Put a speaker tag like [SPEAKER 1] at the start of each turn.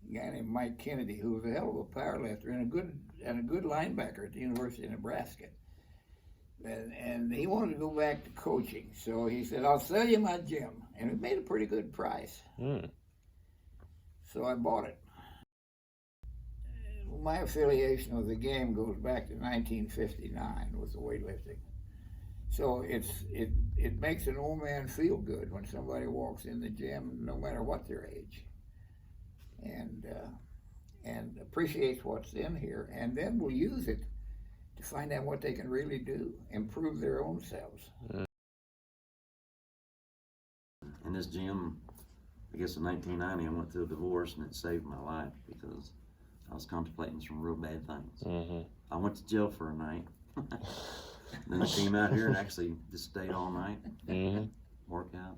[SPEAKER 1] a guy named Mike Kennedy, who was a hell of a power lifter and a good linebacker at the University of Nebraska. And he wanted to go back to coaching, so he said, "I'll sell you my gym," and it made a pretty good price. So I bought it. My affiliation with the game goes back to 1959 with the weightlifting. So it makes an old man feel good when somebody walks in the gym, no matter what their age, and appreciates what's in here, and then will use it to find out what they can really do, improve their own selves.
[SPEAKER 2] In this gym, I guess in 1990, I went through a divorce, and it saved my life because I was contemplating some real bad things. I went to jail for a night. Then I came out here and actually just stayed all night, work out.